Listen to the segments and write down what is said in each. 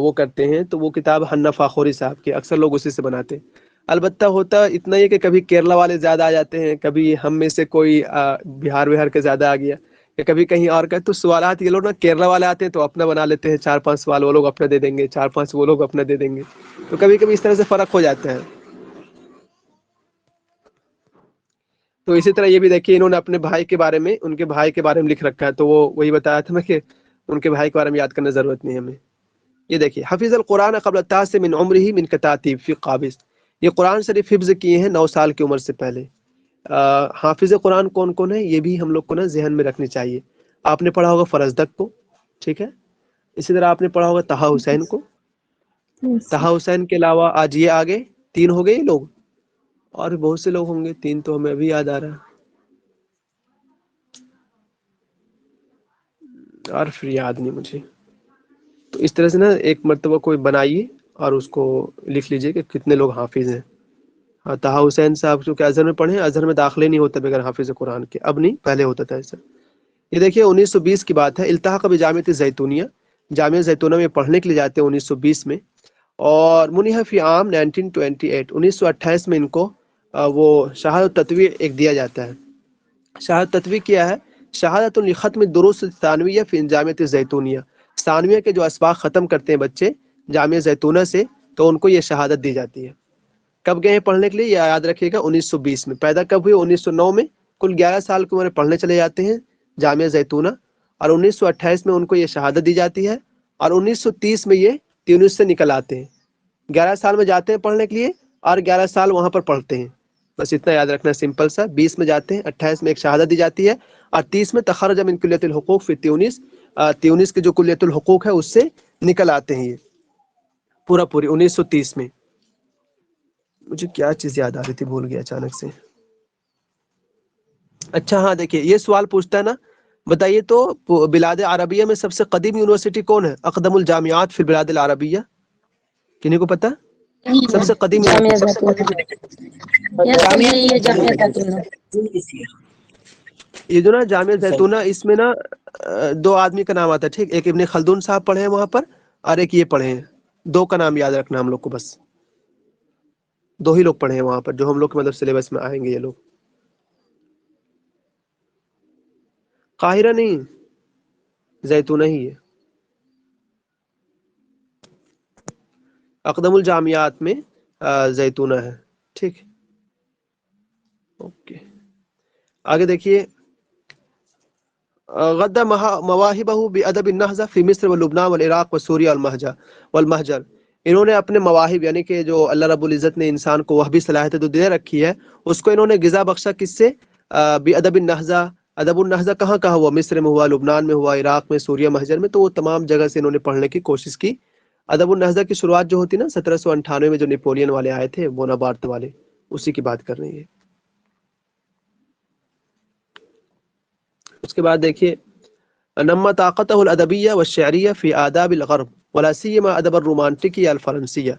وہ کرتے ہیں، تو وہ کتاب حنا فاخوری صاحب کی، اکثر لوگ اسی سے بناتے ہیں۔ البتہ ہوتا اتنا ہی کہ کبھی کیرلا والے زیادہ آ جاتے ہیں، کبھی ہم میں سے کوئی بہار کے زیادہ آ گیا، یا کبھی کہیں اور کا، تو سوالات یہ لوگ نا کیرلا والے آتے ہیں تو اپنا بنا لیتے ہیں، 4-5 سوال وہ لوگ اپنا دے دیں گے، 4-5 وہ لوگ اپنا دے دیں گے، تو کبھی کبھی اس طرح سے فرق ہو جاتا ہے۔ تو اسی طرح یہ بھی دیکھیے انہوں نے اپنے بھائی کے بارے میں، ان کے بھائی کے بارے میں لکھ رکھا ہے، تو وہ وہی بتایا تھا میں کہ ان کے بھائی کے بارے میں یاد کرنا ضرورت نہیں ہمیں۔ یہ دیکھیے حفظ القرآن قبل التاسع من عمرہ من کتاتیب فی قابس، یہ قرآن شریف حفظ کیے ہیں 9 سال کی عمر سے پہلے۔ حافظ قرآن کون کون ہے یہ بھی ہم لوگ کو نا ذہن میں رکھنی چاہیے۔ آپ نے پڑھا ہوگا فرزدق کو، ٹھیک ہے، اسی طرح آپ نے پڑھا ہوگا طہا حسین کو، Yes, sir. طہا حسین کے علاوہ آج یہ آگے 3 ہو گئے یہ لوگ، اور بھی بہت سے لوگ ہوں گے، 3 تو ہمیں ابھی یاد آ رہا ہے، اور پھر یاد نہیں مجھے۔ تو اس طرح سے نا ایک مرتبہ کوئی بنائیے اور اس کو لکھ لیجئے کہ کتنے لوگ حافظ ہیں۔ طہا حسین صاحب جو کہ ازہر میں پڑھے ہیں، ازہر میں داخلے نہیں ہوتا بغیر حافظ قرآن کے، اب نہیں، پہلے ہوتا تھا ایسا۔ یہ دیکھیے 1920 کی بات ہے، التحق بجامعۃ الزیتونیہ، جامعہ زیتونہ میں پڑھنے کے لیے جاتے ہیں 1920 میں، اور منح فی عام 1928، 1928 میں ان کو وہ شہادت تطویع ایک دیا جاتا ہے۔ شہادت تطویع کیا ہے؟ شہادت لختم الدروس الثانویہ فی جامعۃ الزیتونیہ، ثانویہ کے جو اسباق ختم کرتے ہیں بچے جامعہ زیتونہ سے، تو ان کو یہ شہادت دی جاتی ہے۔ کب گئے ہیں پڑھنے کے لیے؟ یہ یاد رکھیے گا 1920 میں۔ پیدا کب ہوئے؟ 1909 میں۔ کل 11 سال کی عمر میں پڑھنے چلے جاتے ہیں جامعہ زیتونہ، اور 1928 میں ان کو یہ شہادت دی جاتی ہے، اور 1930 میں یہ تیونس سے نکل آتے ہیں۔ 11 سال میں جاتے ہیں پڑھنے کے لیے، اور 11 سال وہاں پر پڑھتے ہیں، بس اتنا یاد رکھنا، سمپل سا۔ 20 میں جاتے ہیں، 28 میں ایک شہادت دی جاتی ہے، اور 30 میں تخرج من کلیۃ الحقوق فی تیونس، تیونس کے جو کلیۃ الحقوق ہے اس سے نکل آتے ہیں یہ پوری 1930 میں۔ مجھے کیا چیز یاد آ رہی تھی، بھول گیا اچانک سے۔ اچھا ہاں، دیکھیے یہ سوال پوچھتا ہے نا، بتائیے تو بلاد عربیہ میں سب سے قدیم یونیورسٹی کون ہے؟ اقدم الجامعات فی البلاد العربیہ، کنہیں کو پتہ؟ سب سے قدیم جامعہ یونیورسٹی، زیتونہ، یا سر یہی ہے جامعہ زیتونہ۔ یہ جو نا جامعہ زیتونہ، اس میں نا 2 آدمی کا نام آتا ہے، ٹھیک، ایک ابن خلدون صاحب پڑھے ہیں وہاں پر، اور ایک یہ پڑھے ہیں، 2 کا نام یاد رکھنا ہم لوگ کو، بس 2 ہی لوگ پڑھے ہیں وہاں پر جو ہم لوگ کے مطلب سلیبس میں آئیں گے یہ لوگ۔ قاہرہ نہیں، زیتونہ ہی ہے، اقدم الجامعات میں زیتونہ ہے، ٹھیک، اوکے۔ آگے دیکھیے، غدا مواہبہ بادب النہضہ فی مصر ولبنان والعراق وسوریہ والمہجر، انہوں نے اپنے مواہب، یعنی کہ جو اللہ رب العزت نے انسان کو وہبی صلاحیت جو دے رکھی ہے، اس کو انہوں نے غذا بخشا، کس سے؟ بادب النہضہ۔ ادب النہضہ کہاں کہاں ہوا؟ مصر میں ہوا، لبنان میں ہوا، عراق میں، سوریہ، مہجر میں، تو وہ تمام جگہ سے انہوں نے پڑھنے کی کوشش کی۔ ادب النہضہ کی شروعات جو ہوتی نا 1798 میں، جو نیپولین والے آئے تھے، بوناپارٹ والے، اسی کی بات کر رہی ہے۔ اس کے بعد دیکھیے، نما طاقتہ الادبیہ والشعریہ فی آداب الغرب ولا سیما ادب الرومانٹکی الفرنسیہ،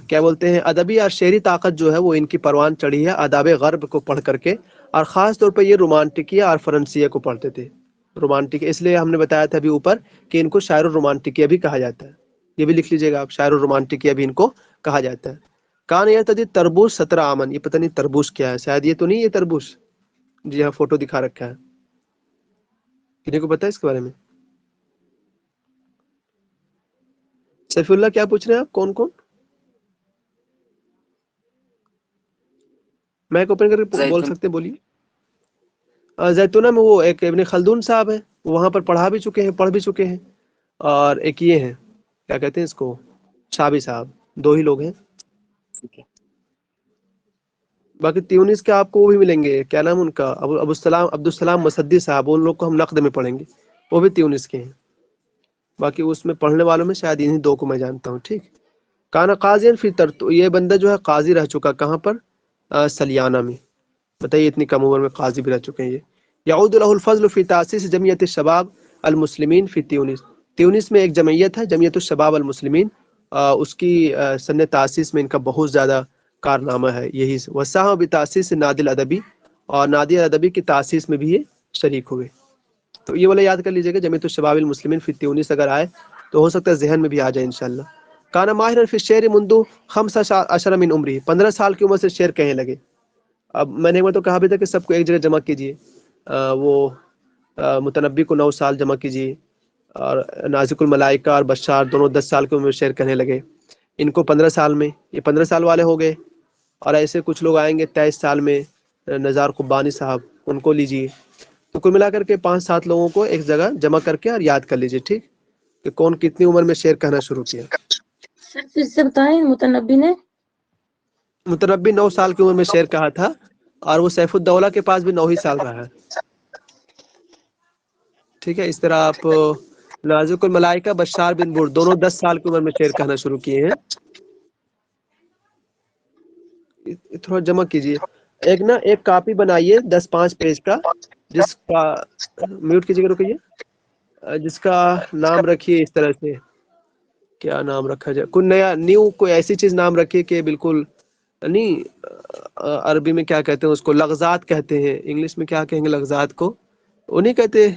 کیا بولتے ہیں، ادبی اور شعری طاقت جو ہے وہ ان کی پروان چڑھی ہے آداب غرب کو پڑھ کر کے، اور خاص طور پہ یہ رومانٹکیہ اور فرنسیہ کو پڑھتے تھے۔ رومانٹک، اس لیے ہم نے بتایا تھا ابھی اوپر کہ ان کو شاعر الرومانٹکیہ بھی کہا جاتا ہے، یہ بھی لکھ لیجیے گا آپ، شاعر الرومانٹکیہ بھی ان کو کہا جاتا ہے۔ کان یرتدی تربوز 17 عامن، یہ پتہ نہیں تربوز کیا ہے، شاید یہ تو نہیں، یہ تربوز، جی ہاں فوٹو دکھا رکھا ہے، کسی کو پتہ ہے اس کے بارے میں؟ سیف اللہ کیا پوچھ رہے ہیں آپ، کون کون؟ مائک اوپن کر کے بول سکتے ہیں، بولیے۔ زیتونہ میں وہ ایک ابن خلدون صاحب ہیں، وہاں پر پڑھا بھی چکے ہیں، پڑھ بھی چکے ہیں، اور ایک یہ ہیں، کیا کہتے ہیں اس کو، شابی صاحب، 2 ہی لوگ ہیں۔ باقی تیونس کے آپ کو وہ بھی ملیں گے، کیا نام ان کا، عبدالسلام مسدی صاحب، ان لوگ کو ہم نقد میں پڑھیں گے، وہ بھی تیونس کے ہیں۔ باقی اس میں پڑھنے والوں میں شاید انہی 2 کو میں جانتا ہوں، ٹھیک۔ کانا قاضی فی یہ بندہ جو ہے قاضی رہ چکا، کہاں پر؟ سلیانہ میں، بتائیے اتنی کم عمر میں قاضی بھی رہ چکے ہیں یہ۔ یعود له الفضل فی تاسیس جمعیت الشباب المسلمین فی تیونس، تیونس میں ایک جمعیت ہے، جمعیت الشباب المسلمین، اس کی سن تاسیس میں ان کا بہت زیادہ کارنامہ ہے، یہی وساہ بتاسیس نادی الادبی، اور نادی الادبی کی تاسیس میں بھی یہ شریک ہوئے۔ تو یہ والا یاد کر لیجیے گا، جمعیت الشباب المسلمین فی تیونس اگر آئے تو ہو سکتا ہے ذہن میں بھی آ جائے انشاءاللہ. کانا ماہرا فی الشعر منذ 15 من عمری، 15 سال کی عمر سے شعر کہنے لگے. اب میں نے ایک بار تو کہا بھی تھا کہ سب کو ایک جگہ جمع کیجیے. وہ متنبی کو 9 سال جمع کیجیے، اور نازک الملائکہ اور بشار دونوں 10 سال کی عمر میں شعر کہنے لگے. ان کو 15 سال میں، یہ 15 سال والے ہو گئے. اور ایسے کچھ لوگ آئیں گے 23 سال میں، نزار قبانی صاحب، ان کو لیجیے. تو کل ملا کر کے 5-7 لوگوں کو ایک جگہ جمع کر کے اور یاد کر لیجیے، ٹھیک، کہ کون کتنی عمر میں شعر کہنا شروع کیا. سر پھر سے بتائیں متنبی نے. متنبی 9 سال کی عمر میں شعر کہا تھا، اور وہ سیف الدولہ کے پاس بھی 9 ہی سال رہا ہے. ٹھیک ہے. اس طرح آپ نازک الملائکہ بشار بن بور دونوں 10 سال کی عمر میں شعر کہنا شروع کیے ہیں. تھوڑا جمع کیجیے. ایک کاپی بنائیے 10-5 پیج کا، جس کا میوٹ کیجیے، رکیے، جس کا نام رکھیے اس طرح سے. کیا نام رکھا جائے؟ کوئی نیا نیو کوئی ایسی چیز نام رکھیے کہ بالکل نہیں. عربی میں کیا کہتے ہیں اس کو؟ لغزات کہتے ہیں. انگلش میں کیا کہیں گے لغزات کو؟ وہ نہیں کہتے.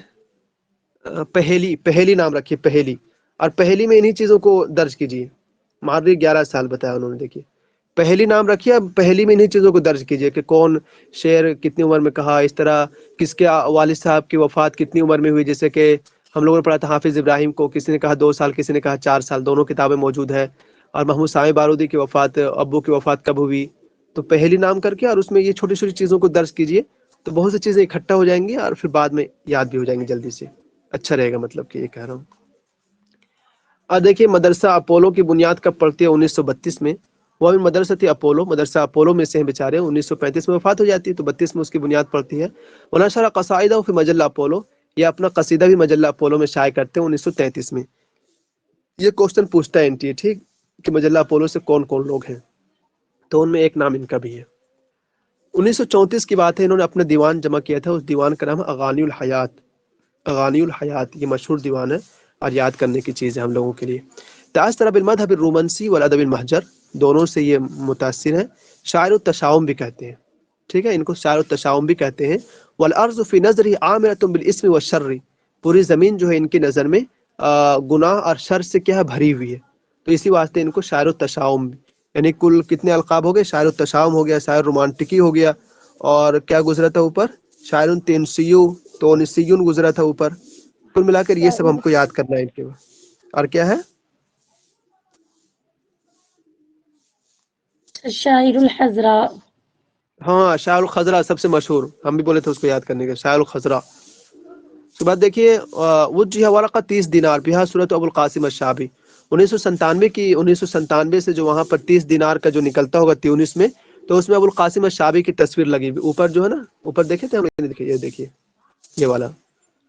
پہیلی نام رکھیے، پہیلی. اور پہیلی میں انہی چیزوں کو درج کیجیے. ماضی 11 سال بتایا انہوں نے. دیکھیے پہلی نام رکھیے، اب پہلی میں انہی چیزوں کو درج کیجیے کہ کون شعر کتنی عمر میں کہا. اس طرح کس کے والد صاحب کی وفات کتنی عمر میں ہوئی. جیسے کہ ہم لوگوں نے پڑھا تھا حافظ ابراہیم کو، کسی نے کہا 2 سال، کسی نے کہا 4 سال. دونوں کتابیں موجود ہیں. اور محمود سامع بارودی کی وفات، ابو کی وفات کب ہوئی. تو پہلی نام کر کے اور اس میں یہ چھوٹی چھوٹی چیزوں کو درج کیجیے. تو بہت سی چیزیں اکٹھا ہو جائیں گی اور پھر بعد میں یاد بھی ہو جائیں گی جلدی سے. اچھا رہے گا، مطلب کہ یہ کہہ رہا ہوں. اور دیکھیے مدرسہ اپولو کی بنیاد کب پڑتی ہے؟ 1932 میں. وہ بھی مدرسہ تھی اپولو، مدرسہ اپولو میں سے ہیں بیچارے. 1935 میں وفات ہو جاتی ہے، تو 32 میں اس کی بنیاد پڑتی ہے. ونشر قصائدہ فی مجلہ اپولو، یہ اپنا قصیدہ بھی مجلہ اپولو میں شائع کرتے ہیں 1933 میں. یہ کوشچن پوچھتا ہے NTA، ٹھیک، کہ مجلہ اپولو سے کون کون لوگ ہیں. تو ان میں ایک نام ان کا بھی ہے. 1934 کی بات ہے، انہوں نے اپنا دیوان جمع کیا تھا. اس دیوان کا نام ہے اغانی الحیات. اغانی الحیات یہ مشہور دیوان ہے اور یاد کرنے کی چیز ہے ہم لوگوں کے لیے. تأثر بالمذهب الرومنسی والادب المہجر، دونوں سے یہ متاثر ہے. شاعر التشاؤم بھی کہتے ہیں. ٹھیک ہے، ان کو شاعر التشاؤم بھی کہتے ہیں. والارض فی نظرہ عامرۃ بالاسم والشر، پوری زمین جو ہے ان کی نظر میں گناہ اور شر سے کیا ہے؟ بھری ہوئی ہے. تو اسی واسطے ان کو شاعر التشاؤم، یعنی کل کتنے القاب ہو گئے؟ شاعر التشاؤم ہو گیا، شاعر رومانٹکی ہو گیا، اور کیا گزرا تھا اوپر؟ شاعر تونسیون گزرا تھا اوپر. کل ملا کر یہ سب ہم کو یاد کرنا ہے ان کے. اور کیا ہے؟ شاعر الحضرا. ہاں، شاعر الخضرا سب سے مشہور، ہم بھی بولے تھے اس کو یاد کرنے کے، شاعر الخضرا. اس کے بعد دیکھیے وجہ ورقہ 30 دینار بہا صورت ابو القاسم الشعبی. 1997 سے جو وہاں پر 30 دینار کا جو نکلتا ہوگا تیونس میں، تو اس میں ابو القاسم الشعبی کی تصویر لگی ہوئی اوپر جو ہے نا. اوپر دیکھے تھے ہم نے؟ دیکھیے، یہ دیکھیے یہ والا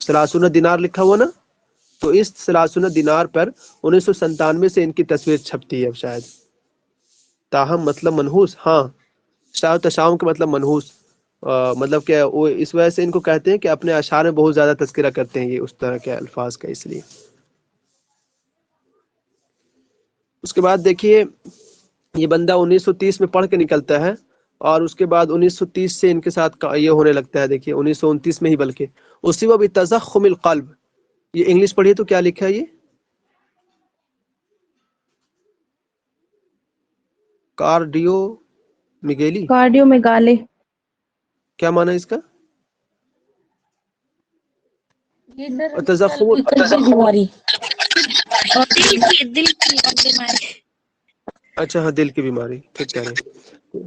30 دینار لکھا ہوا نا. تو اس 30 دینار پر 1997 سے ان کی تصویر چھپتی ہے اب شاید. تاہم مطلب منحوس، ہاں، شاعر تشاؤم کا مطلب منحوس. مطلب کہ وہ اس وجہ سے ان کو کہتے ہیں کہ اپنے اشعار میں بہت زیادہ تذکرہ کرتے ہیں یہ اس طرح کے الفاظ کا، اس لیے. اس کے بعد دیکھیے یہ بندہ 1930 میں پڑھ کے نکلتا ہے، اور اس کے بعد 1930 سے ان کے ساتھ یہ ہونے لگتا ہے. دیکھیے 1929 میں ہی بلکہ اسی وہ بھی تضخم القلب. یہ انگلش پڑھیے تو کیا لکھا ہے؟ یہ کارڈیو میگیلی، کارڈیو میں گالے. کیا معنی ہے اس کا؟ یہ سر تضخم. قلبی بیماری. اور دل کی بیماری. اچھا ہاں، دل کی بیماری، ٹھیک کہہ رہے ہیں.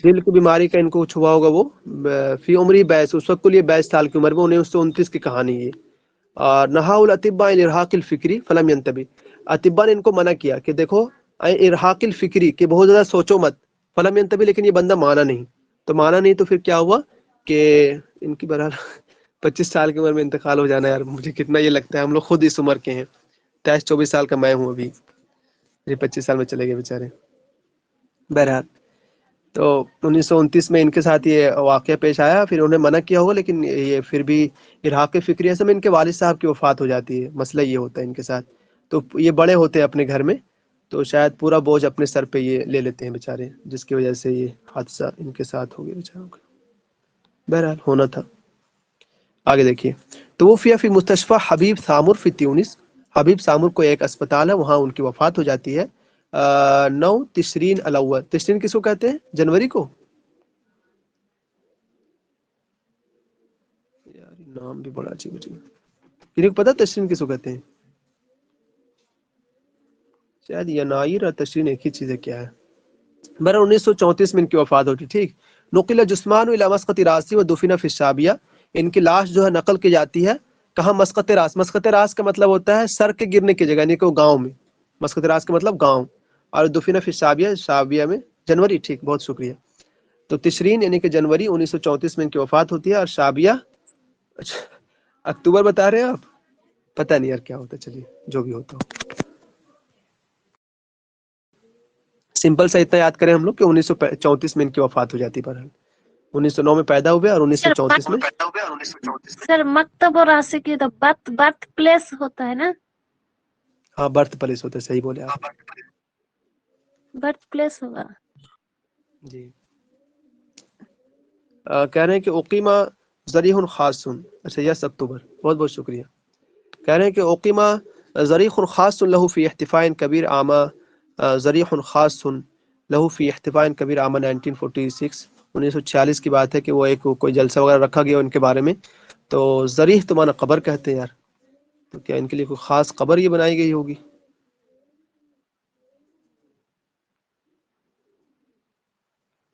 دل کی بیماری کا ان کو چھوا ہوگا. وہ فی عمری 22، اس وقت کے لیے 22 سال کی عمر میں. 1929 کی کہانی یہ. اور نہا الاطباء الارهاق الفکری فلم ينتبه، اطباء نے ان کو منع کیا کہ دیکھو ارحاق الفکری، کہ بہت زیادہ سوچو مت. فلم ينتبه، لیکن یہ بندہ مانا نہیں. تو مانا نہیں تو پھر کیا ہوا کہ ان کی بہرحال 25 سال کی عمر میں انتقال ہو جانا. یار مجھے کتنا یہ لگتا ہے، ہم لوگ خود اس عمر کے ہیں. 23-24 سال کا میں ہوں ابھی، یہ 25 سال میں چلے گئے بیچارے. بہرحال تو 1929 میں ان کے ساتھ یہ واقعہ پیش آیا. پھر انہوں نے منع کیا ہوگا، لیکن یہ پھر بھی ارحاق فکری اصل میں ان کے والد صاحب کی وفات ہو جاتی ہے. مسئلہ یہ ہوتا ہے ان کے ساتھ. تو یہ بڑے ہوتے ہیں اپنے گھر میں، تو شاید پورا بوجھ اپنے سر پہ یہ لے لیتے ہیں بیچارے، جس کی وجہ سے یہ حادثہ ان کے ساتھ ہو گیا بیچاروں کا. بہرحال ہونا تھا. آگے دیکھیے، توفی فی مستشفى حبیب ثامر فی تیونس. حبیب سامر کو ایک اسپتال ہے، وہاں ان کی وفات ہو جاتی ہے 9 تشرین الاول. تشرین کس کو کہتے ہیں؟ جنوری کو. یار نام بھی بڑا عجیب عجیب. کسی کو پتا تشرین کس کو کہتے ہیں؟ شاید ینائر اور تشرین ایک ہی چیز ہے. کیا ہے؟ برا 1934 میں ان کی وفات ہوتی. ٹھیک. نقل جثمان الی مسقط راسی و دفن فی الشابیہ. ان کی لاش جو ہے نقل کی جاتی ہے کہاں؟ مسقط راس. مسقط راس کا مطلب ہوتا ہے سر کے گرنے کی جگہ، یعنی کہ گاؤں میں. مسقط راس کا مطلب گاؤں. اور دفن فی الشابیہ، شابیہ میں جنوری. ٹھیک، بہت شکریہ. تو تشرین یعنی کہ جنوری 1934 میں ان کی وفات ہوتی ہے، اور شابیہ اکتوبر بتا رہے ہیں آپ. پتہ نہیں یار کیا ہوتا ہے، چلیے جو بھی ہوتا ہو. سمپل سا اتنا یاد کریں ہم لوگ کہ 1934 میں ان کی وفات ہو جاتی. بہرحال 1909 میں پیدا ہوئے اور 1934 میں. سر مکتب اور راسے کی تو برتھ پلیس ہوتا ہے نا؟ ہاں برتھ پلیس ہوتا ہے، صحیح بولے آپ. برتھ پلیس ہوگا. جی کہہ رہے ہیں کہ اقیمہ ذریح خاص. اچھا یس اکتوبر، بہت بہت شکریہ. کہہ رہے ہیں کہ اقیمہ ذریح خاص له فی احتفاء کبیر عامہ. ذریح خاص له فی احتفاء کبیر عامہ 1946. 1946 کی بات ہے کہ وہ ایک کوئی جلسہ وغیرہ رکھا گیا ان کے بارے میں. تو ذریح تو مانا قبر کہتے ہیں یار. تو کیا ان کے لیے کوئی خاص قبر یہ بنائی گئی ہوگی؟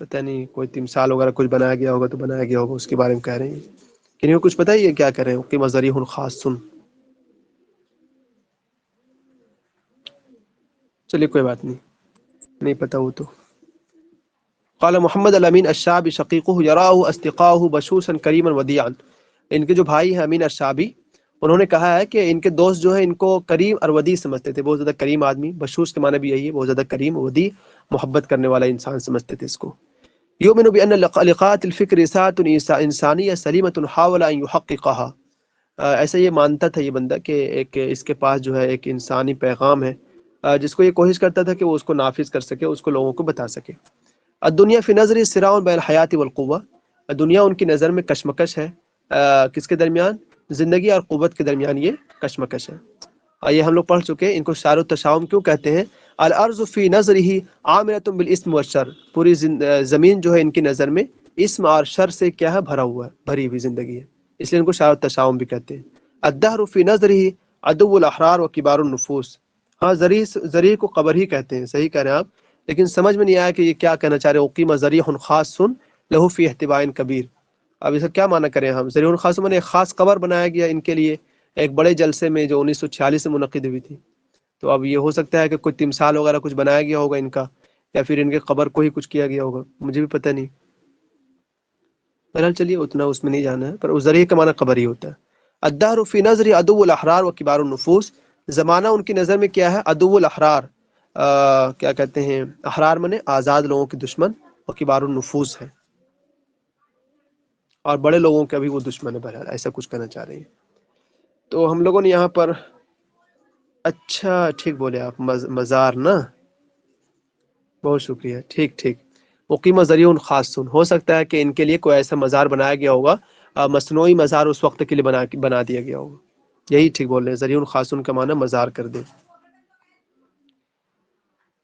پتہ نہیں، کوئی تمثال وغیرہ کچھ بنایا گیا ہوگا تو بنایا گیا ہوگا، اس کے بارے میں کہہ رہے ہیں. کنہیں کو کچھ پتہ ہے یہ کیا کر رہے ہیں؟ اقیمہ ذریح خاص. چلیے کوئی بات نہیں پتہ وہ تو. قال محمد الامین الشابی شقیقہ یراہ اصدقاؤہ بشوشا کریما ودیعا. ان کے جو بھائی ہیں امین الشابی، انہوں نے کہا ہے کہ ان کے دوست جو ہیں ان کو کریم اور ودیع سمجھتے تھے، بہت زیادہ کریم آدمی. بشوش کے معنی بھی یہی ہے، بہت زیادہ کریم، ودیع محبت کرنے والا انسان سمجھتے تھے اس کو. یؤمن بأن لقاءات الفکر رسالة انسانیہ سلیمۃ حاول ان یحققها. ایسا یہ مانتا تھا یہ بندہ کہ ایک اس کے پاس جو ہے ایک انسانی پیغام ہے جس کو یہ کوشش کرتا تھا کہ وہ اس کو نافذ کر سکے، اس کو لوگوں کو بتا سکے. الدنیا فی نظر صراع بین الحیات والقوہ. دنیا ان کی نظر میں کشمکش ہے. کس کے درمیان؟ زندگی اور قوت کے درمیان یہ کشمکش ہے. یہ ہم لوگ پڑھ چکے ہیں. ان کو شار التشاؤم کیوں کہتے ہیں؟ الارض فی نظرہ عامرۃ بالاسم والشر. پوری زمین جو ہے ان کی نظر میں اسم اور شر سے کیا ہے؟ بھرا ہوا ہے، بھری ہوئی زندگی ہے، اس لیے ان کو شار التشاؤم بھی کہتے ہیں. الدہر فی نظرہ عدو الاحرار و کبار النفوس. ہاں ذریح کو قبر ہی کہتے ہیں، صحیح کہہ رہے ہیں آپ، لیکن سمجھ میں نہیں آیا کہ یہ کیا کہنا چاہ رہے ہیں. اقیمہ ذریح خاص لہ فی احتباء کبیر. اب اس کا کیا معنی کریں ہم؟ ذریح خاص میں ایک خاص قبر بنایا گیا ان کے لیے ایک بڑے جلسے میں جو 1946 میں منعقد ہوئی تھی. تو اب یہ ہو سکتا ہے کہ کوئی تمثال وغیرہ کچھ بنایا گیا ہوگا ان کا، یا پھر ان کے قبر کو ہی کچھ کیا گیا ہوگا، مجھے بھی پتہ نہیں. بہرحال چلیے اتنا اس میں نہیں جانا ہے، پر اس ذریح کا معنی قبر ہی ہوتا ہے. الدہر فی نظر عدو الاحرار و کبار النفوس. زمانہ ان کی نظر میں کیا ہے؟ عدو الاحرار. کیا کہتے ہیں؟ احرار منے آزاد لوگوں کے دشمن، اور کبار النفوس ہے، اور بڑے لوگوں کا بھی وہ دشمن ہے. بہرحال ایسا کچھ کہنا چاہ رہے ہیں. تو ہم لوگوں نے یہاں پر اچھا ٹھیک بولے آپ، مزار نا، بہت شکریہ. ٹھیک. اقیمہ ذریح خاص. ہو سکتا ہے کہ ان کے لیے کوئی ایسا مزار بنایا گیا ہوگا، مصنوعی مزار اس وقت کے لیے بنا دیا گیا ہوگا. یہی ٹھیک بول رہے ہیں، ذریح خاص کا معنی مزار کر دیں.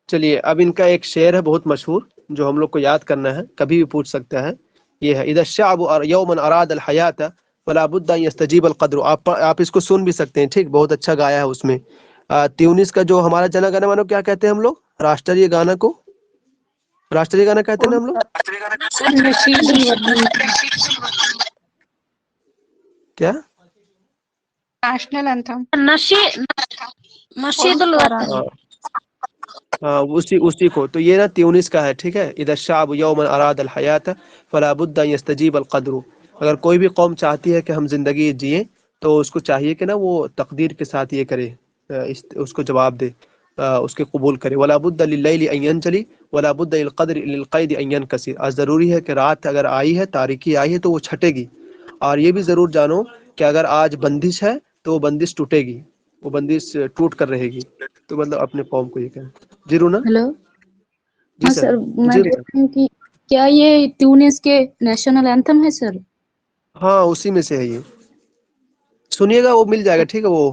چلیے اب ان کا ایک شعر ہے بہت مشہور جو ہم لوگ کو یاد کرنا ہے، کبھی بھی پوچھ سکتا ہے. یہ ہے اذا الشعب یوما اراد الحیات فلا بد ان یستجیب القدر. آپ اس کو سن بھی سکتے ہیں. ٹھیک، بہت اچھا گایا ہے اس میں. تیونس کا جو ہمارا جنا گنا منو کیا کہتے ہیں ہم لوگ؟ راشٹریہ گانا کو راشٹریہ گانا کہتے ہیں نا ہم لوگ. نشید الوطن. کیا؟ National anthem. نشید الوطن. ہاں اسی کو تو یہ نا تیونس کا ہے. ٹھیک ہے، اذا الشعب یوما اراد الحیات فلا بد ان یستجیب القدر. اگر کوئی بھی قوم چاہتی ہے کہ ہم زندگی جئیں تو اس کو چاہیے کہ نا وہ تقدیر کے ساتھ یہ کرے، اس کو جواب دے، اس کے قبول کرے. ولا بد لللیل ان ينجلي ولا بد للقدر للقید ان ينكسر. ضروری ہے کہ رات اگر آئی ہے، تاریکی آئی ہے تو وہ چھٹے گی. اور یہ بھی ضرور جانو کہ اگر آج بندش ہے تو وہ بندش ٹوٹے گی، وہ بندش ٹوٹ کر رہے گی. تو مطلب اپنے قوم کو یہ کہیں. جی رونا. ہیلو. جی ہاں سر. سر، میں جی بول رونا. رہی ہوں کہ کیا یہ تیونس کے نیشنل اینتھم ہے سر؟ ہاں اسی میں سے ہے یہ. سنیے گا، وہ مل جائے گا. ٹھیک ہے، وہ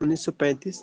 1935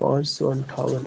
558।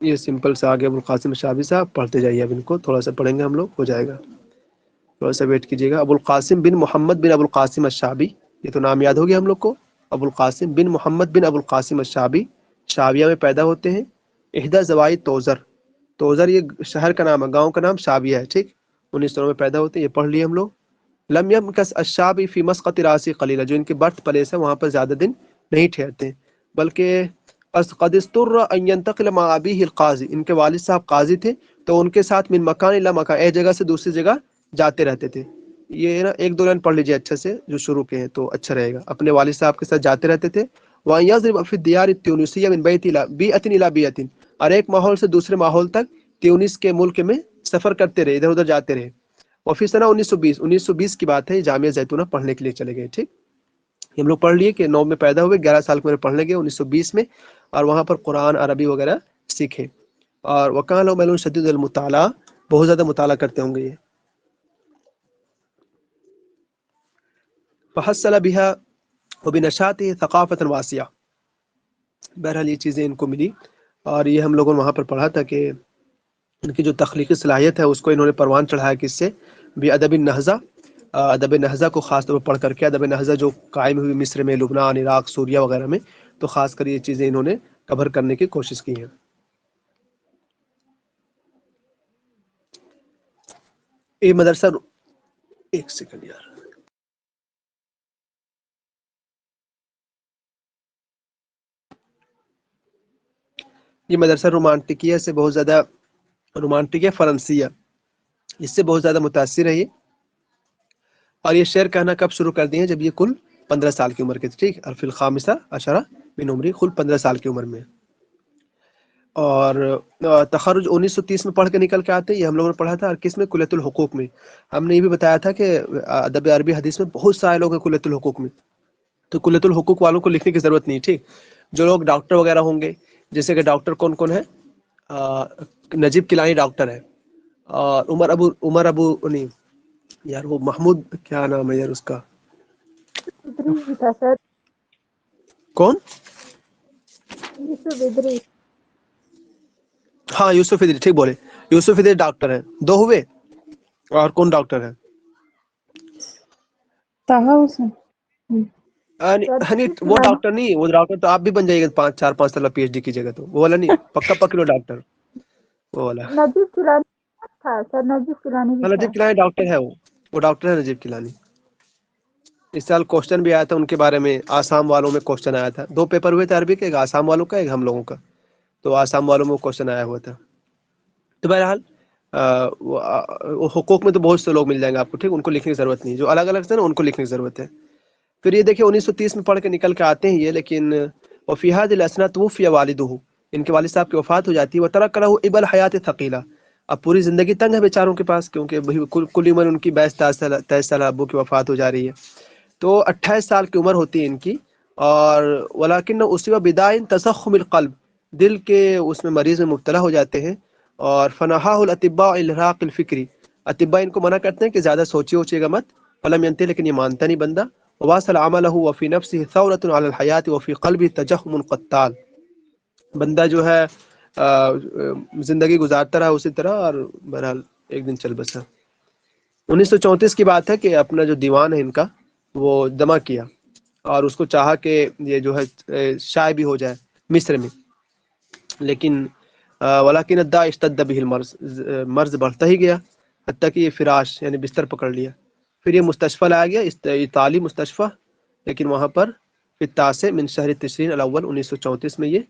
یہ سمپل سے آگے ابوالقاسم الشعبی صاحب پڑھتے جائیے، اب ان کو تھوڑا سا پڑھیں گے ہم لوگ، ہو جائے گا، تھوڑا سا ویٹ کیجیے گا۔ ابوالقاسم بن محمد بن ابوالقاسم الشعبی، یہ تو نام یاد ہو گیا ہم لوگ کو، ابوالقاسم بن محمد بن ابوالقاسم الشعبی، شعبیہ میں پیدا ہوتے ہیں۔ احدی زوائی توزر، توزر یہ شہر کا نام ہے، گاؤں کا نام شعبیہ ہے، ٹھیک، 1909 میں پیدا ہوتے ہیں، یہ پڑھ لیے ہم لوگ۔ لم یمکث الشعبی فی مسقط راسی قلیلہ، جو ان کی برتھ پلیس ہے وہاں پر زیادہ دن نہیں ٹھہرتے ہیں، بلکہ قد اضطر ان ينتقل مع ابیہ القاضی، ان کے والد صاحب قاضی تھے تو ان کے ساتھ من مکان الی مکان، ایک جگہ سے دوسری جگہ جاتے رہتے تھے۔ یہ نا ایک دو لائن پڑھ لیجیے اچھے سے جو شروع کے ہیں تو اچھا رہے گا۔ اپنے والد صاحب کے ساتھ جاتے رہتے تھے۔ وان یضرب فی الدیار التونسیہ من بیت الی بیۃ الی بیۃ، اور ایک ماحول سے دوسرے ماحول تک تیونس کے ملک میں سفر کرتے رہے، ادھر ادھر جاتے رہے۔ وفی سنہ 1920 کی بات ہے، یہ جامعہ زیتونہ پڑھنے کے لیے چلے گئے، ٹھیک، ہم لوگ پڑھ لیے کہ 9 میں پیدا ہوئے، 11 سال کی عمر پڑھنے گئے 1920 میں، اور وہاں پر قرآن عربی وغیرہ سیکھے۔ اور وکان لو میلون شدید المطالعہ، بہت زیادہ مطالعہ کرتے ہوں گے یہ۔ فحصل بها وبنشاته ثقافة واسعة، بہرحال یہ چیزیں ان کو ملی، اور یہ ہم لوگوں نے وہاں پر پڑھا تھا کہ ان کی جو تخلیقی صلاحیت ہے اس کو انہوں نے پروان چڑھایا کس سے، بادب النہضہ، ادب نہضہ کو خاص طور پر پڑھ کر کے، ادب نہضہ جو قائم ہوئی مصر میں، لبنان، عراق، سوریہ وغیرہ میں، تو خاص کر یہ چیزیں انہوں نے کور کرنے کی کوشش کی ہیں۔ یہ مدرسہ، ایک سیکنڈ یار، یہ مدرسہ رومانٹکیہ سے بہت زیادہ، رومانٹکیہ فرانسیہ، اس سے بہت زیادہ متاثر ہے یہ، اور یہ شعر کہنا کب شروع کر دیے ہیں، جب یہ کل 15 سال کی عمر کے تھے، ٹھیک، اور فی الخامسہ عشرہ من عمری، کل 15 سال کی عمر میں۔ اور تخرج 1930 میں پڑھ کے نکل کے آتے ہیں، یہ ہم لوگوں نے پڑھا تھا، اور کس میں، کلیۃ الحقوق میں۔ ہم نے یہ بھی بتایا تھا کہ ادب عربی حدیث میں بہت سارے لوگ ہیں کلیۃ الحقوق میں، تو کلیۃ الحقوق والوں کو لکھنے کی ضرورت نہیں، ٹھیک، جو لوگ ڈاکٹر وغیرہ ہوں گے، جیسے کہ ڈاکٹر کون کون ہے، نجیب کیلانی ڈاکٹر ہے، اور عمر ابو نہیں یار، وہ محمود کیا نام ہے یار اس کا، کون، ہاں یوسف ادری، ٹھیک بولے، یوسف ادری ڈاکٹر ہیں، 2 ہوئے، اور کون ڈاکٹر ہے، طه حسین، ہنی، وہ ڈاکٹر نہیں، وہ ڈاکٹر تو آپ بھی بن جائیے گا 4-5 سال پی ایچ ڈی کیجیے گا تو، وہ والا نہیں، پکا پکڑو ڈاکٹر، وہ والا، نجیب کیلانی تھا سر، نجیب کیلانی بھی ہاں تھا۔ نجیب کیلانی ڈاکٹر ہے، وہ ڈاکٹر ہے نجیب کیلانی۔ اس سال کوشچن بھی آیا تھا ان کے بارے میں، آسام والوں میں کوشچن آیا تھا، 2 پیپر ہوئے تھے عربی کے، ایک آسام والوں کا، ایک ہم لوگوں کا، تو آسام والوں میں کوشچن آیا ہوا تھا۔ تو بہرحال وہ حقوق میں تو بہت سے لوگ مل جائیں گے آپ کو، ٹھیک، ان کو لکھنے کی ضرورت نہیں، جو الگ الگ سے نا ان کو لکھنے کی ضرورت ہے۔ پھر یہ دیکھیں 1930 میں پڑھ کے نکل کے آتے ہیں یہ، لیکن وفی هذه الاثناء توفي والده، ان کے والد صاحب کی وفات ہو جاتی ہے، وترک له ابل حیات ثقیلہ، اب پوری زندگی تنگ ہے بیچاروں کے پاس، کیونکہ کل عمر ان کی 22-23 سال، ابو کی وفات ہو جا رہی ہے، تو 28 سال کی عمر ہوتی ہے ان کی، اور ولیکن اصیب بداء تضخم القلب، دل کے اس میں مریض میں مبتلا ہو جاتے ہیں، اور فنہاہ الاطباء الحراق الفکری، اطباء ان کو منع کرتے ہیں کہ زیادہ سوچیے اوچیے گا مت، فلم ينتهي، لیکن یہ مانتا نہیں بندہ، وواصل عمله وفي نفسه ثورة على الحياة وفي قلبه تجهم قتال، بندہ جو ہے زندگی گزارتا رہا اسی طرح، اور بہرحال ایک دن چل بسا۔ 1934 کی بات ہے کہ اپنا جو دیوان ہے ان کا وہ جمع کیا، اور اس کو چاہا کہ یہ جو ہے شائع بھی ہو جائے مصر میں، لیکن ولیکن الداء اشتد به المرض، مرض بڑھتا ہی گیا، حتیٰ کہ یہ فراش یعنی بستر پکڑ لیا۔ پھر یہ مستشفى لایا گیا، اطالی مستشفى، لیکن وہاں پر فی التاسع من شہر تشرین الاول 1934 میں یہ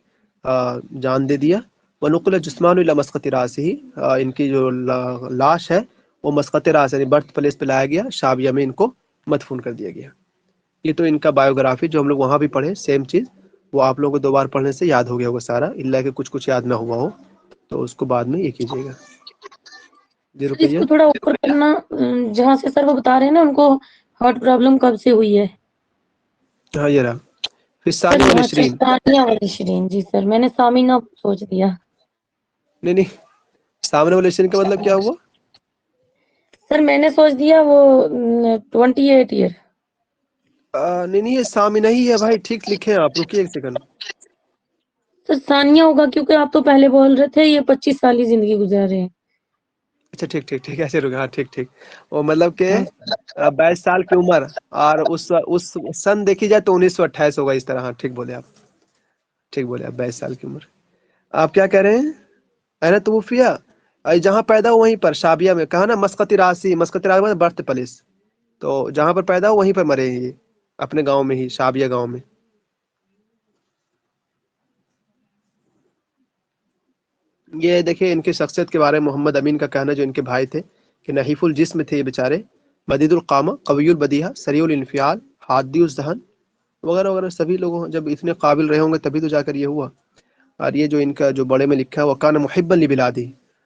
جان دے دیا۔ ونقل جسمان الی مسقط راسہ، ان کی جو لاش ہے وہ مسقط راس یعنی برتھ پلیس پہ لایا گیا، شعبیہ میں ان کو مدفون کر دیا گیا۔ یہ تو ان کا بایوگرافی جو ہم لوگ وہاں بھی پڑھے، سیم چیز، وہ آپ لوگوں کو 2 بار پڑھنے سے یاد ہو گیا ہوگا سارا، الا کہ کچھ یاد نہ ہوا ہو تو اس کو بعد میں یہ کیجیے گا۔ جی سر اس رقیہ، کو تھوڑا اوپر کرنا، جہاں سے سر وہ بتا رہے ہیں نا ان کو ہارٹ پرابلم کب سے ہوئی ہے؟ ہاں یہ رہا، پھر سر ثانی اچھا، والعشرین، ثانیہ والعشرین، جی سر میں نے سامینہ سوچ دیا۔ نہیں سامنے والعشرین کا مطلب کیا ہوا؟ سر میں نے سوچ دیا وہ 28 ایئر۔ نہیں یہ سامنے ہی ہے بھائی، ٹھیک لکھیں آپ، رکیے ایک سیکنڈ، تو ثانیہ ہوگا کیونکہ آپ تو پہلے بول رہے تھے یہ 25 سال کی زندگی گزار رہے ہیں. اچھا ٹھیک ٹھیک ٹھیک ایسے رکا. ہاں ٹھیک ٹھیک. وہ مطلب کہ ہاں 22 سال کی عمر اور اس سن دیکھی جائے تو 1928 ہوگا اس طرح. ہاں ٹھیک بولے آپ, ٹھیک بولے آپ. 22 سال کی عمر. آپ کیا کہہ رہے ہیں؟ انا توفیہ جہاں پیدا ہو وہیں پر شابیہ میں کہا نا. مسقط راسی, مسقط راسی مطلب برتھ پلیس. تو جہاں پر پیدا ہو وہیں پر مرے ہیں یہ, اپنے گاؤں میں ہی, شابیہ گاؤں میں. یہ دیکھیں ان کی شخصیت کے بارے میں محمد امین کا کہنا, جو ان کے بھائی تھے, کہ نحیف الجسم تھے یہ بیچارے, مدید القامہ, قوی البدیہہ, سریع الانفعال, حادی الذہن وغیرہ وغیرہ. سبھی لوگ جب اتنے قابل رہے ہوں گے تبھی تو جا کر یہ ہوا. اور یہ جو ان کا جو بڑے میں لکھا ہے, وکان محبا لبلادہ,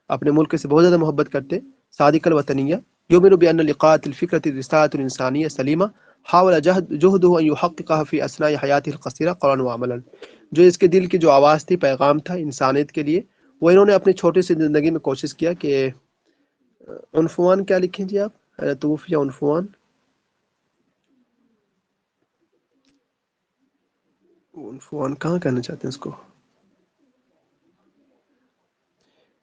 اپنے ملک سے بہت زیادہ محبت کرتے, صادق الوطنیہ, یؤمن بان لقاءۃ الفکرۃ رسالۃ انسانیہ سلیمہ, حاول جہدہ ان یحققها فی اثناء حیاتہ القصیرہ قولا وعملا. جو اس کے دل کی جو آواز تھی, پیغام تھا انسانیت کے لیے, وہ انہوں نے اپنی چھوٹی سی زندگی میں کوشش کیا کہ عنفوان کیا لکھیں جی آپ؟ توفیہ عنفوان, عنفوان کہاں کہنا چاہتے ہیں اس کو؟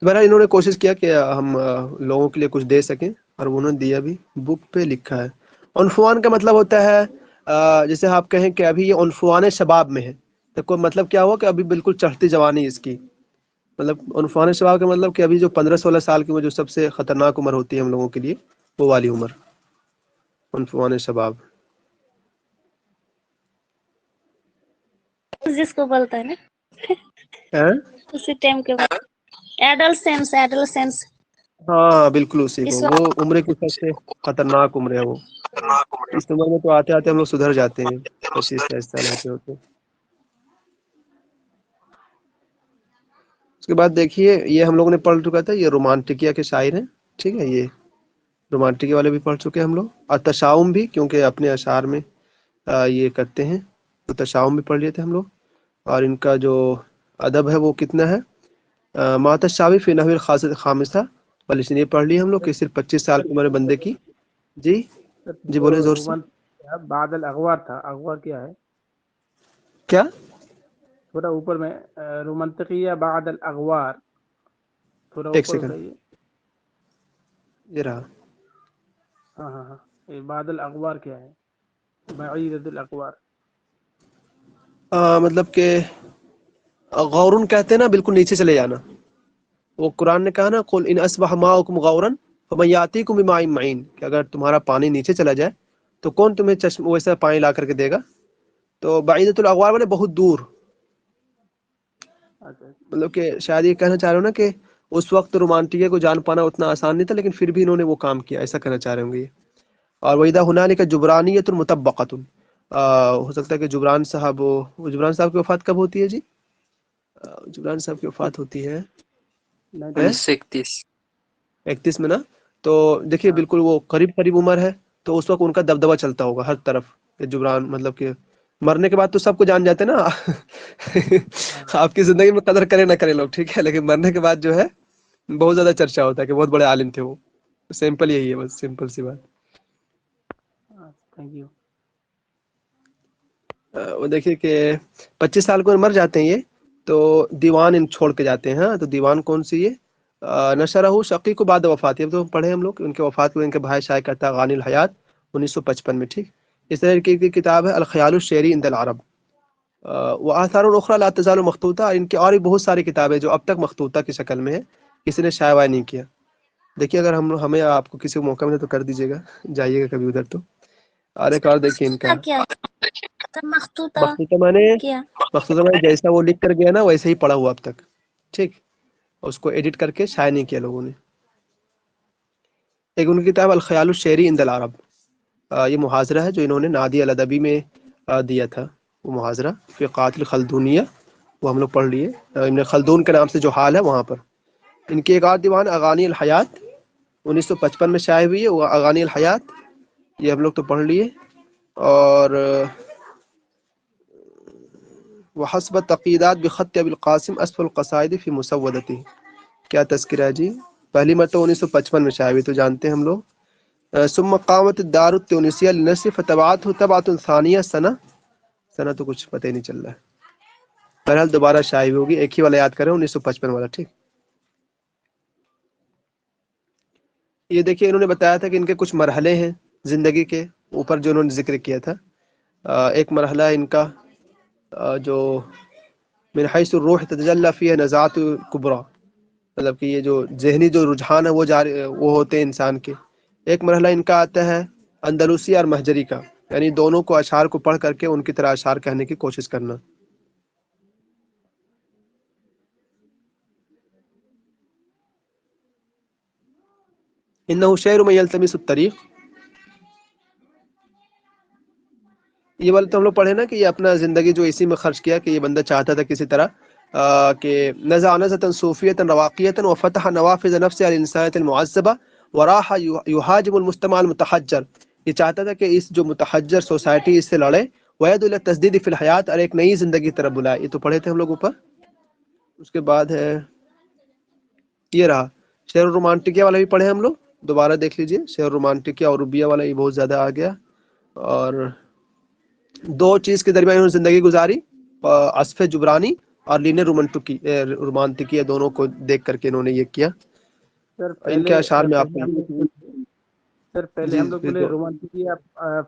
بہرحال انہوں نے کوشش کیا کہ ہم لوگوں کے لیے کچھ دے سکیں, اور انہوں نے دیا بھی. بک پہ لکھا ہے عنفوان کا مطلب ہوتا ہے جیسے آپ کہیں کہ ابھی یہ عنفوان شباب میں ہے. تو کوئی مطلب کیا ہوا کہ ابھی بالکل چڑھتی جوانی اس کی. مطلب عنفوان شباب کا مطلب کہ ابھی جو 15-16 سال کی عمر جو سب سے خطرناک عمر ہوتی ہے ہم لوگوں کے لیے, وہ والی عمر عنفوان شباب. جس کو بولتا ہے نا ہیں؟ اسی ٹائم کے بعد ایڈolescence. ہاں بالکل اسی کو. اس وہ عمر کی سب سے خطرناک عمر ہے وہ. اس عمر میں تو آتے آتے ہم لوگ سدھر جاتے ہیں 25-23 سال ہوتے ہوتے. اس کے بعد دیکھیے یہ ہم لوگوں نے پڑھ چکا تھا, یہ رومانٹکیا کے شاعر ہیں, ٹھیک ہے. یہ رومانٹکی والے بھی پڑھ چکے ہم لوگ, اور تشاؤم بھی, کیونکہ اپنے اشعار میں یہ کرتے ہیں, تو تشاؤم بھی پڑھ لیے تھے ہم لوگ. اور ان کا جو ادب ہے وہ کتنا ہے, مات الشاوی فی نحو الخاصۃ الخامسہ, بلکہ یہ پڑھ لی ہم لوگ کہ صرف 25 سال کی عمر بندے کی. جی جی بولیں زور سے. بعد الاغوار تھا, اغوار کیا ہے؟ کیا تھوڑا اوپر میں رومنتقیہ بعد الاغوار, تھوڑا ایک اوپر سیکنڈ اٹھائیے. یہ رہا. ہاں ہاں ہاں, یہ بعد الاغوار کیا ہے؟ بعید الاغوار. مطلب کہ غورن کہتے ہیں نا, بالکل نیچے چلے جانا. وہ قرآن نے کہا نا, قل ان اصبح ماؤکم غورا فمن یاتیکم بماء معین, کہ اگر تمہارا پانی نیچے چلا جائے تو کون تمہیں چشمہ ویسا پانی لا کر کے دے گا. تو بعیدۃ الاغوار والے بہت دور. مطلب کہ شاید یہ کہنا چاہ رہے ہو نا کہ اس وقت رومانٹکے کو جان پانا اتنا آسان نہیں تھا, لیکن پھر بھی انہوں نے وہ کام کیا, ایسا کہنا چاہ رہے ہوں گے یہ. اور وَإِذَا هُنَالِكَ جُبْرَانِيَّةٌ مُطَبَّقَةٌ, ہو سکتا ہے کہ جبران صاحب کی وفات کب ہوتی ہے جی؟ جبران صاحب کی وفات ہوتی ہے 1931 میں نا. تو دیکھیے بالکل وہ قریب قریب عمر ہے, تو اس وقت ان کا دبدبہ چلتا ہوگا ہر طرف. جبران مطلب کہ مرنے کے بعد تو سب کو جان جاتے نا. آپ کی زندگی میں قدر کرے نہ کرے لوگ, ٹھیک ہے, لیکن مرنے کے بعد جو ہے بہت زیادہ چرچا ہوتا ہے کہ بہت بڑے عالم تھے وہ. سمپل یہی ہے, بس سمپل سی بات. Thank you. وہ دیکھیے کہ 25 سال کو مر جاتے ہیں یہ, تو دیوان ان چھوڑ کے جاتے ہیں. ہاں تو دیوان کون سی ہے؟ نشرہ شقیق کو بعد وفات. اب تو پڑھے ہم لوگ ان کے وفات کو ان کے بھائی شائع کرتا ہے اغانی الحیات 1955 میں, ٹھیک. اس طرح کی کتاب ہے الخیال الشعری عند العرب, وآثار اخرى لا تزال مخطوطہ. ان کی اور بھی بہت ساری کتابیں جو اب تک مخطوطہ کی شکل میں ہے, کسی نے شائع وائع نہیں کیا. دیکھیے اگر ہمیں آپ کو کسی کو موقع ملے تو کر دیجیے گا, جائیے گا کبھی ادھر تو. اور ایک اور دیکھیے ان کا کیا مختوطہ مخطوطہ مانے جیسا وہ لکھ کر گیا نا ویسے ہی پڑھا ہوا اب تک, ٹھیک. اس کو ایڈٹ کر کے شائع نہیں کیا لوگوں نے. ایک ان کی کتاب الخیال الشعری عند العرب, یہ محاضرہ ہے جو انہوں نے نادی الادبی میں دیا تھا. وہ محاضرہ فی قاتل خلدونیہ, وہ ہم لوگ پڑھ لیے. ابن خلدون کے نام سے جو حال ہے وہاں پر. ان کی ایک اور دیوان اغانی الحیات 1955 میں شائع ہوئی ہے, وہ اغانی الحیات, یہ ہم لوگ تو پڑھ لیے. اور وحسب تقیدات بخط ابی القاسم اسف القصائد فی مسودتہ, کیا تذکرہ ہے جی. پہلی مرتبہ 1955 میں شائع ہوئی, تو جانتے ہیں ہم لوگ. ثم قامت الدار التونسیہ للنشر فتبعته طبعة ثانیہ سنہ تو کچھ پتہ ہی نہیں چل رہا ہے. بہرحال دوبارہ شائع ہوگی. ایک ہی والا یاد کریں 1955 والا. ٹھیک. یہ دیکھیے انہوں نے بتایا تھا کہ ان کے کچھ مرحلے ہیں زندگی کے اوپر جو انہوں نے ذکر کیا تھا. ایک مرحلہ ان کا جو من حیث الروح تتجلی فیہ نزاعت کبریٰ، مطلب کہ یہ جو ذہنی جو رجحان ہے وہ ہوتے ہیں انسان کے. ایک مرحلہ ان کا آتا ہے اندلوسی اور مہجری کا، یعنی دونوں کو اشعار کو پڑھ کر کے ان کی طرح اشعار کہنے کی کوشش کرنا. انہ شعر من یلتمس الطریق، یہ والا تو ہم لوگ پڑھے نا کہ یہ اپنا زندگی جو اسی میں خرچ کیا کہ یہ بندہ چاہتا تھا کسی طرح کہ نزع نزعة صوفیة راقیة وفتح نوافذ نفس على الانسانیت المعذبہ وراح یہاجم المجتمع المتحجر. یہ چاہتا تھا کہ اس جو متحجر سوسائٹی اس سے لڑے، ویدعو الی التجدید فی الحیات، اور ایک نئی زندگی کی طرف بلائے. یہ تو پڑھے تھے ہم لوگ اوپر. اس کے بعد ہے یہ رہا شعر رومانٹکیا والا بھی پڑھے ہم لوگ. دوبارہ دیکھ لیجئے شعر رومانٹکیا اور ربیہ والا یہ بہت زیادہ آ گیا. اور دو چیز کے درمیان انہوں نے زندگی گزاری، اسف جبرانی اور لینر رومانٹکی، دونوں کو دیکھ کر کے انہوں نے یہ کیا. سر ان کے اشعار میں آپ پہلے ہم لوگ بولے رومانٹکیا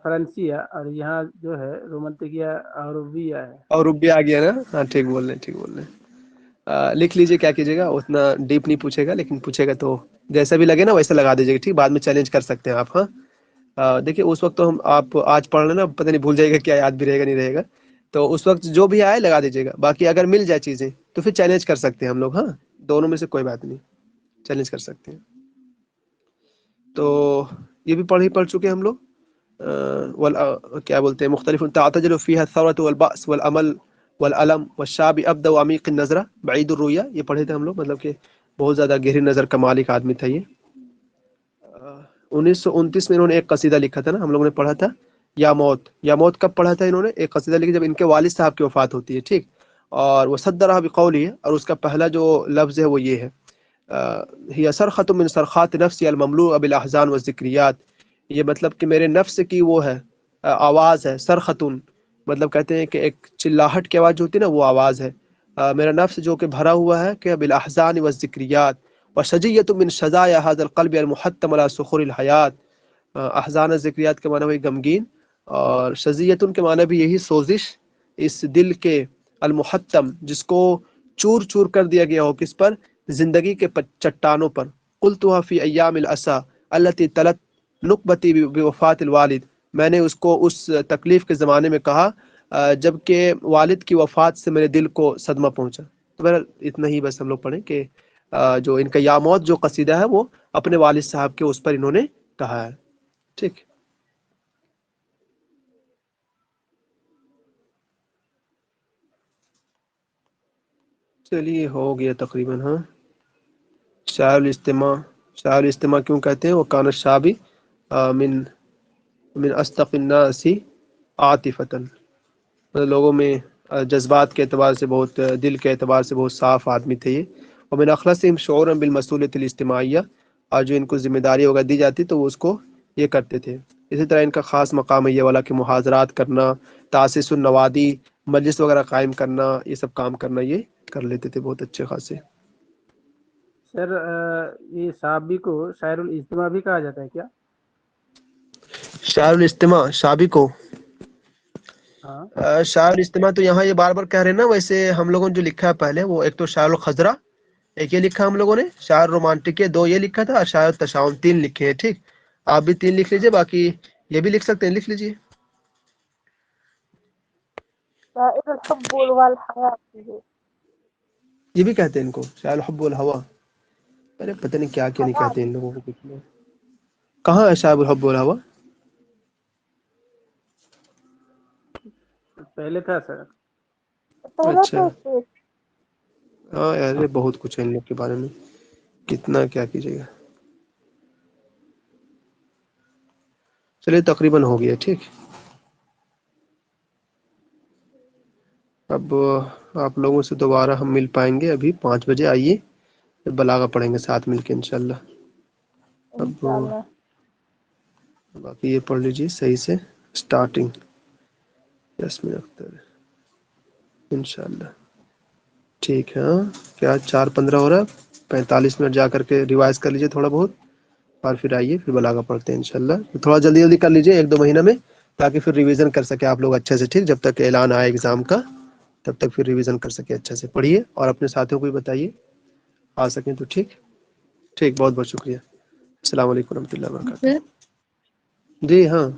فرانسیہ، اور یہاں جو ہے رومانٹکیا عربیہ ہے. اور ربیہ آ گیا نا. ہاں ٹھیک بول رہے ہیں، ٹھیک بول رہے ہیں. لکھ لیجئے، کیا کیجیے گا، اتنا ڈیپ نہیں پوچھے گا، لیکن پوچھے گا تو جیسا بھی لگے نا ویسا لگا دیجیے گا. ٹھیک، بعد میں چیلنج کر سکتے ہیں آپ. ہاں دیکھیے اس وقت تو آپ آج پڑھ لینا، پتہ نہیں بھول جائے گا، کیا یاد بھی رہے گا نہیں رہے گا. تو اس وقت جو بھی آئے لگا دیجیے گا. باقی اگر مل جائے چیزیں تو پھر چیلنج کر سکتے ہیں ہم لوگ. ہاں دونوں میں سے کوئی بات نہیں، چیلنج کر سکتے ہیں. تو یہ بھی پڑھ چکے ہم لوگ. کیا بولتے ہیں، مختلف تعتجل فیہا الثورۃ والبأس والامل والالم والشاب ابدا عمیق النظرہ بعید الرؤیا، یہ پڑھے تھے ہم لوگ. مطلب کہ بہت زیادہ گہری نظر کا مالک آدمی تھا یہ. 1929 میں انہوں نے ایک قصیدہ لکھا تھا نا، ہم لوگوں نے پڑھا تھا یا موت. یا موت کب پڑھا تھا انہوں نے؟ ایک قصیدہ لکھی جب ان کے والد صاحب کی وفات ہوتی ہے. ٹھیک. اور وہ صدرہ بقولہ، اور اس کا پہلا جو لفظ ہے وہ یہ ہے ہی صرخۃ من صرخات نفسی المملوء بالاحزان والذکریات. یہ مطلب کہ میرے نفس کی وہ ہے آواز ہے. صرخۃ مطلب کہتے ہیں کہ ایک چلاہٹ کی آواز جو ہوتی ہے نا، وہ آواز ہے. میرا نفس جو کہ بھرا ہوا ہے کہ بالاحزان والذکریات وشجیۃ من شجایا هذا القلب المحتم على صخور الحیات. احزان ذکریات کے معنی وہی غمگین، اور شجیۃ کے معنی بھی یہی سوزش اس دل کے المحتم جس کو چور چور کر دیا گیا ہو، کس پر؟ زندگی کے چٹانوں پر. قلتها فی ایام الاسى التي تلت نقبتی بوفات الوالد، میں نے اس کو اس تکلیف کے زمانے میں کہا جب کہ والد کی وفات سے میرے دل کو صدمہ پہنچا. تو بہرحال اتنا ہی بس ہم لوگ پڑھیں کہ جو ان کا یا موت جو قصیدہ ہے وہ اپنے والد صاحب کے اس پر انہوں نے کہا ہے. ٹھیک. چلیے ہو گیا تقریباً. ہاں شاعر الاجتماع کیوں کہتے ہیں؟ وہ کان الشعبی من اصدق الناس عاطفۃ، لوگوں میں جذبات کے اعتبار سے بہت، دل کے اعتبار سے بہت صاف آدمی تھے یہ. ومن اخلصهم شعورا بالمسؤولیۃ الاجتماعیہ، اور جو ان کو ذمہ داری وغیرہ دی جاتی تو وہ اس کو یہ کرتے تھے. اسی طرح ان کا خاص مقام ہے یہ والا کہ محاضرات کرنا، تاسیس النوادی، مجلس وغیرہ قائم کرنا، یہ سب کام کرنا یہ کر لیتے تھے بہت اچھے خاصے. سر یہ صحابی کو شاعر الاجتماع بھی کہا جاتا ہے کیا؟ شاعر الاجتماع شعبی کو ہاں شاعر الاجتماع تو یہاں یہ بار بار کہہ رہے ہیں نا. ویسے ہم لوگوں نے جو لکھا ہے پہلے وہ ایک تو شاعر الخضرہ، ایک یہ لکھا ہم لوگوں نے، شاعر رومانٹک 2 یہ لکھا تھا، اور شاعر التشاؤم 3 لکھے ہیں. ٹھیک. آپ بھی 3 لکھ لیجئے، باقی یہ بھی لکھ سکتے ہیں، لکھ لیجئے. شاعر الحب والحیات، یہ بھی کہتے ہیں ان کو شاعر الحب والہوا. ارے پتہ نہیں کیا نہیں کہتے ہیں ان لوگوں کو کچھ لوگ. کہاں ہے شاعر الحب والہوا؟ پہلے تھا سر. اچھا. ہاں یار یہ بہت کچھ ہے ان لوگ کے بارے میں، کتنا کیا کیجیے گا. چلیے تقریباً ہو گیا. ٹھیک. اب آپ لوگوں سے دوبارہ ہم مل پائیں گے ابھی 5 بجے. آئیے بلاغہ پڑھیں گے ساتھ مل کے انشاءاللہ. اب انشاءاللہ. باقی یہ پڑھ لیجیے صحیح سے اسٹارٹنگ. یاسمین اختر انشاءاللہ. ٹھیک ہے ہاں کیا 4:15 ہو رہا ہے 45 منٹ جا کر کے ریوائز کر لیجیے تھوڑا بہت اور پھر آئیے پھر بلاغہ پڑھتے ہیں انشاءاللہ تھوڑا جلدی جلدی کر لیجیے 1-2 مہینہ میں تاکہ پھر ریویژن کر سکے آپ لوگ اچھے سے ٹھیک جب تک اعلان آئے ایگزام کا تب تک پھر ریویژن کر سکے اچھے سے پڑھیے اور اپنے ساتھیوں کو بھی بتائیے آ سکیں تو ٹھیک بہت بہت شکریہ السلام علیکم ورحمۃ اللہ وبرکاتہ سر جی ہاں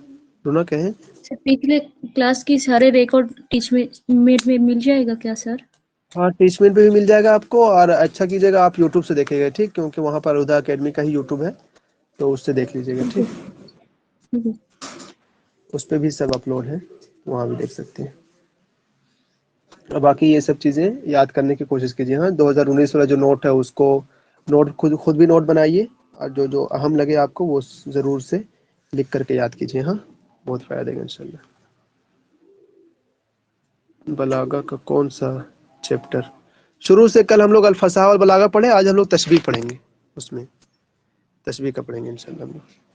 رونا کہیں سر پچھلے کلاس کی سارے ریکارڈ ٹیچ میٹ میں مل جائے گا کیا سر؟ ہاں ٹیچمنٹ پہ بھی مل جائے گا آپ کو اور اچھا کیجیے گا آپ یوٹیوب سے دیکھیے گا ٹھیک کیونکہ وہاں پر ہدا اکیڈمی کا ہی یوٹیوب ہے تو اس سے دیکھ لیجیے گا ٹھیک اس پہ بھی سب اپلوڈ ہے وہاں بھی دیکھ سکتے ہیں اور باقی یہ سب چیزیں یاد کرنے کی کوشش کیجیے ہاں 2019 والا جو نوٹ ہے اس کو نوٹ خود بھی نوٹ بنائیے اور جو اہم لگے آپ کو وہ ضرور سے لکھ کر کے یاد کیجیے ہاں بہت فائدہ دے گا انشاءاللہ بلاغہ کا کون سا چیپٹر شروع سے کل ہم لوگ الفصاحہ والبلاغہ پڑھے آج ہم لوگ تشبیہ پڑھیں گے اس میں تشبیہ کا پڑھیں گے انشاءاللہ ہم لوگ